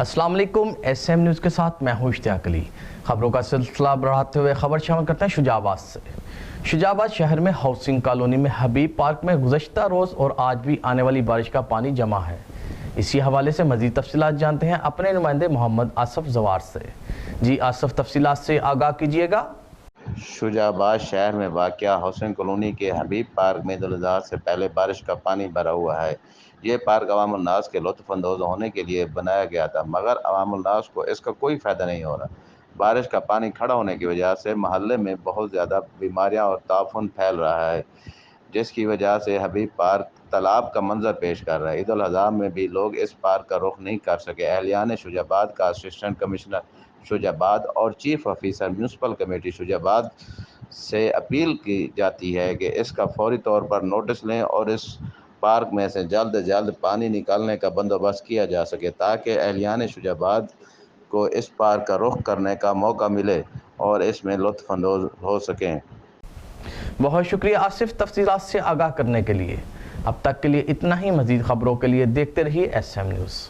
अस्सलाम वालेकुम। SM news के साथ मैं हूं इश्तियाक अली। खबरों का सिलसिला बढ़ाते हुए खबर शामिल करते हैं शुजाबाद से। शुजाबाद शहर में हाउसिंग कॉलोनी में हबीब पार्क में गुज़श्ता रोज़ और आज भी आने वाली बारिश का पानी जमा है। इसी हवाले से मज़ीद तफसीलात जानते हैं अपने नुमाइंदे मोहम्मद आसफ जवार से। जी आसफ, तफसीलात से आगाह कीजिएगा। शुजाबाद शहर में वाक़या हाउसिंग कॉलोनी के हबीब पार्क में ईद-उल-अज़हा से पहले बारिश का पानी भरा हुआ है। ये पार्क अवामुन्नास के लुत्फ़अंदोज़ होने के लिए बनाया गया था, मगर अवामुन्नास को इसका कोई फ़ायदा नहीं हो रहा। बारिश का पानी खड़ा होने की वजह से महल्ले में बहुत ज़्यादा बीमारियां और ताफ़ुन फैल रहा है, जिसकी वजह से हबीब पार्क तालाब का मंजर पेश कर रहा है। ईद-उल-अज़हा में भी लोग इस पार्क का रुख नहीं कर सके। अहलियान शुजाबाद का असिस्टेंट कमिश्नर शुजाबाद और chief officer municipal committee Shujabad से अपील की जाती है कि इसका फौरी तौर पर नोटिस लें और इस पार्क में से जल्द से जल्द पानी निकालने का बंदोबस्त किया जा सके, ताकि अहलियान शुजाबाद को इस पार्क का रुख करने का मौका मिले और इसमें लुत्फ़अंदोज़ हो सकें। बहुत शुक्रिया आसिफ, तफसीलात से आगाह करने के लिए। अब तक के लिए इतना ही। मज़ीद खबरों के लिए देखते रहिए SM न्यूज़।